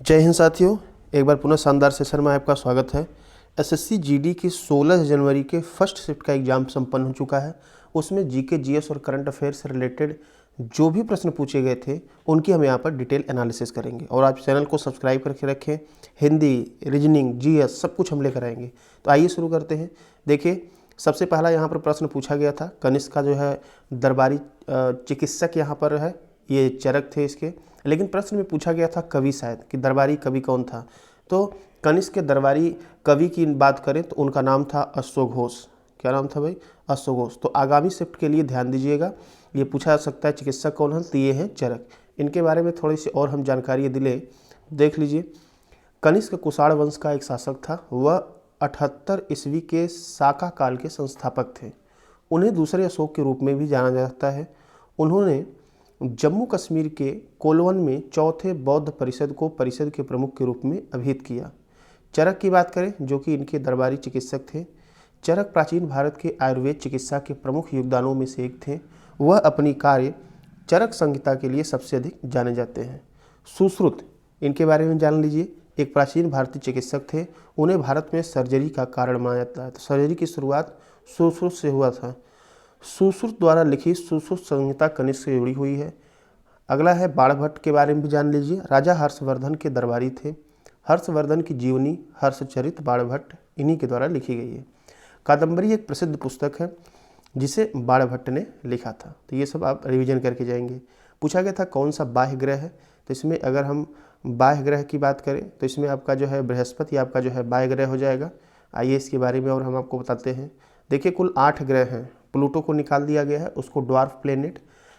जय हिंद साथियों, एक बार पुनः शानदार सेशन में आपका स्वागत है। एसएससी जीडी की 16 जनवरी के फर्स्ट शिफ्ट का एग्जाम संपन्न हो चुका है। उसमें जीके, जीएस और करंट अफेयर से रिलेटेड जो भी प्रश्न पूछे गए थे उनकी हम यहाँ पर डिटेल एनालिसिस करेंगे। और आप चैनल को सब्सक्राइब करके रखें। हिंदी, रीजनिंग, जीएस सब कुछ हम लेकर आएंगे। तो आइए शुरू करते हैं। देखिए, सबसे पहला यहाँ पर प्रश्न पूछा गया था, कनिष्क का जो है दरबारी चिकित्सक यहाँ पर है, ये चरक थे इसके। लेकिन प्रश्न में पूछा गया था कवि, शायद कि दरबारी कवि कौन था। तो कनिष्क के दरबारी कवि की बात करें तो उनका नाम था अश्वघोष। क्या नाम था भाई? अश्वघोष। तो आगामी शिफ्ट के लिए ध्यान दीजिएगा, ये पूछा जा सकता है चिकित्सक कौन है, तो ये हैं चरक। इनके बारे में थोड़ी सी और हम जानकारी दिले, देख लीजिए। कनिष्क कुषाण वंश का एक शासक था। वह 78 ईस्वी के साका काल के संस्थापक थे। उन्हें दूसरे अशोक के रूप में भी जाना जाता है। उन्होंने जम्मू कश्मीर के कोलवन में चौथे बौद्ध परिषद को परिषद के प्रमुख के रूप में अभिहित किया। चरक की बात करें, जो कि इनके दरबारी चिकित्सक थे। चरक प्राचीन भारत के आयुर्वेद चिकित्सा के प्रमुख योगदानों में से एक थे। वह अपनी कार्य चरक संहिता के लिए सबसे अधिक जाने जाते हैं। सुश्रुत, इनके बारे में जान लीजिए। एक प्राचीन भारतीय चिकित्सक थे। उन्हें भारत में सर्जरी का कारण माना जाता है। तो सर्जरी की शुरुआत सुश्रुत से हुआ था। सुश्रुत द्वारा लिखित सुश्रुत संहिता कनिष्क से जुड़ी हुई है। अगला है बाणभट्ट के बारे में भी जान लीजिए। राजा हर्षवर्धन के दरबारी थे। हर्षवर्धन की जीवनी हर्षचरित बाणभट्ट इन्हीं के द्वारा लिखी गई है। कादम्बरी एक प्रसिद्ध पुस्तक है जिसे बाणभट्ट ने लिखा था। तो ये सब आप रिवीजन करके जाएंगे। पूछा गया था कौन सा बाह्य ग्रह है, तो इसमें अगर हम बाह्य ग्रह की बात करें तो इसमें आपका जो है बृहस्पति आपका जो है बाह्य ग्रह हो जाएगा। आइए इसके बारे में और हम आपको बताते हैं। देखिए, कुल 8 ग्रह हैं। प्लूटो को निकाल दिया गया है, उसको ड्वार्फ प्लेनेट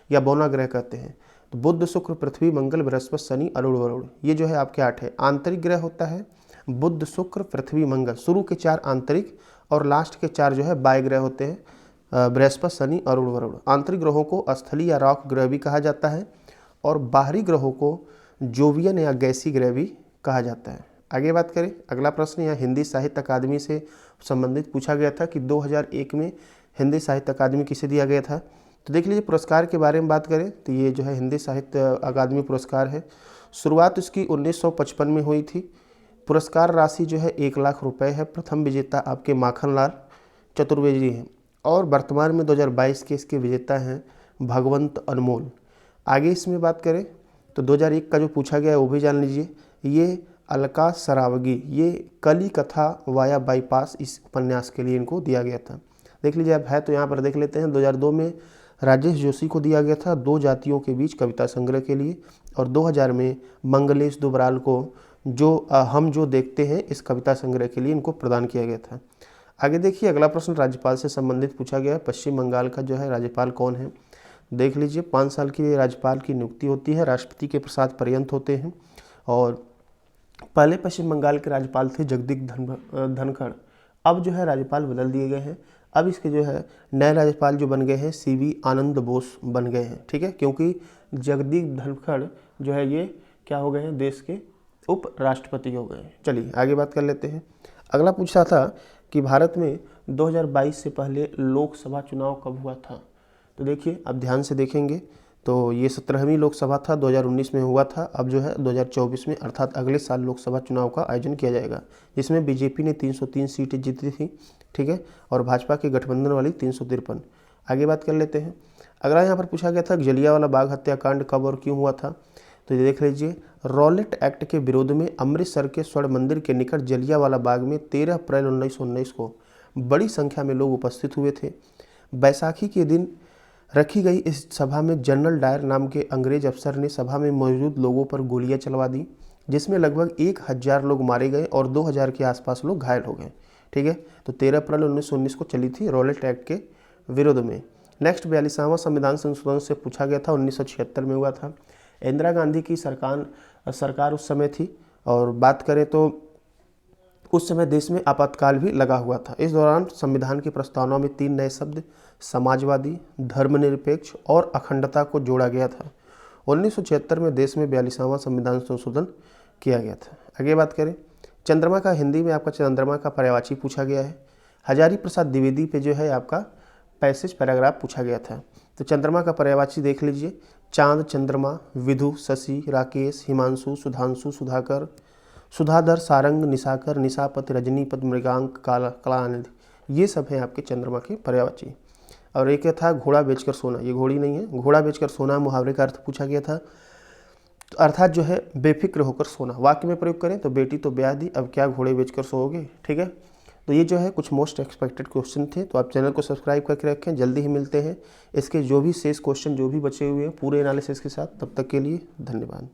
या बौना ग्रह कहते हैं। तो बुध, शुक्र, पृथ्वी, मंगल, बृहस्पति, शनि, अरुण, वरुण, ये जो है आपके 8 है। आंतरिक ग्रह होता है बुध, शुक्र, पृथ्वी, मंगल। शुरू के 4 आंतरिक और लास्ट के 4 जो है बाह्य ग्रह होते हैं, बृहस्पति, शनि, अरुण, वरुण। आंतरिक ग्रहों को स्थलीय या रॉक ग्रह भी कहा जाता है और बाहरी ग्रहों को जोवियन या गैसी ग्रह भी कहा जाता है। आगे बात करें, अगला प्रश्न यहाँ हिंदी साहित्य अकादमी से संबंधित पूछा गया था कि 2001 में हिंदी साहित्य अकादमी किसे दिया गया था। तो देख लीजिए, पुरस्कार के बारे में बात करें तो ये जो है हिंदी साहित्य अकादमी पुरस्कार है। शुरुआत इसकी 1955 में हुई थी। पुरस्कार राशि जो है 1 लाख रुपए है। प्रथम विजेता आपके माखनलाल चतुर्वेदी हैं और वर्तमान में 2022 के इसके विजेता हैं भगवंत अनमोल। आगे इसमें बात करें तो 2001 का जो पूछा गया है वो भी जान लीजिए। ये अलका सरावगी, ये कली कथा वाया बाईपास, इस उपन्यास के लिए इनको दिया गया था। देख लीजिए, अब है तो यहाँ पर देख लेते हैं। 2002 में राजेश जोशी को दिया गया था 2 जातियों के बीच कविता संग्रह के लिए। और 2000 में मंगलेश दुबराल को जो हम जो देखते हैं इस कविता संग्रह के लिए इनको प्रदान किया गया था। आगे देखिए, अगला प्रश्न राज्यपाल से संबंधित पूछा गया है। पश्चिम बंगाल का जो है राज्यपाल कौन है, देख लीजिए। 5 साल के लिए राज्यपाल की नियुक्ति होती है, राष्ट्रपति के प्रसाद पर्यंत होते हैं। और पहले पश्चिम बंगाल के राज्यपाल थे जगदीप धनखड़। अब जो है राज्यपाल बदल दिए गए हैं। अब इसके जो है नए राज्यपाल जो बन गए हैं सीवी आनंद बोस बन गए हैं, ठीक है, क्योंकि जगदीप धनखड़ जो है ये क्या हो गए हैं, देश के उप राष्ट्रपति हो गए हैं। चलिए आगे बात कर लेते हैं। अगला पूछा था कि भारत में 2022 से पहले लोकसभा चुनाव कब हुआ था। तो देखिए, अब ध्यान से देखेंगे तो ये 17वीं लोकसभा था, 2019 में हुआ था। अब जो है 2024 में अर्थात अगले साल लोकसभा चुनाव का आयोजन किया जाएगा, जिसमें बीजेपी ने 303 सीटें जीती थी, ठीक है, और भाजपा के गठबंधन वाली 353। आगे बात कर लेते हैं। अगला यहाँ पर पूछा गया था जलियांवाला बाग हत्याकांड कब और क्यों हुआ था। तो ये देख लीजिए, रॉलेट एक्ट के विरोध में अमृतसर के स्वर्ण मंदिर के निकट जलियांवाला बाग में 13 अप्रैल 1919 को बड़ी संख्या में लोग उपस्थित हुए थे। बैसाखी के दिन रखी गई इस सभा में जनरल डायर नाम के अंग्रेज अफसर ने सभा में मौजूद लोगों पर गोलियां चलवा दी, जिसमें लगभग 1000 लोग मारे गए और 2000 के आसपास लोग घायल हो गए, ठीक है। तो 13 अप्रैल 1919 को चली थी रॉलेट एक्ट के विरोध में। नेक्स्ट 42वां संविधान संशोधन से पूछा गया था, 1976 में हुआ था। इंदिरा गांधी की सरकार उस समय थी और बात करें तो उस समय देश में आपातकाल भी लगा हुआ था। इस दौरान संविधान की प्रस्तावना में 3 नए शब्द समाजवादी, धर्मनिरपेक्ष और अखंडता को जोड़ा गया था। 1976 में देश में 42वां संविधान संशोधन किया गया था। आगे बात करें, चंद्रमा का हिंदी में आपका चंद्रमा का पर्यायवाची पूछा गया है। हजारी प्रसाद द्विवेदी पे जो है आपका पैसेज पैराग्राफ पूछा गया था। तो चंद्रमा का पर्यायवाची देख लीजिए, चांद, चंद्रमा, विधु, शशि, राकेश, हिमांशु, सुधांशु, सुधाकर, सुधाधर, सारंग, निशाकर, निशापत, रजनीपत, मृगांक, कलानिधि, ये सब हैं आपके चंद्रमा के पर्यायवाची। और एक था घोड़ा बेचकर सोना, ये घोड़ी नहीं है, घोड़ा बेचकर सोना मुहावरे का अर्थ पूछा गया था। तो अर्थात जो है बेफिक्र होकर सोना। वाक्य में प्रयोग करें तो बेटी तो ब्याह दी, अब क्या घोड़े बेचकर सोओगे। ठीक है, तो ये जो है कुछ मोस्ट एक्सपेक्टेड क्वेश्चन थे। तो आप चैनल को सब्सक्राइब करके रखें, जल्दी ही मिलते हैं इसके जो भी शेष क्वेश्चन जो भी बचे हुए हैं पूरे एनालिसिस के साथ। तब तक के लिए धन्यवाद।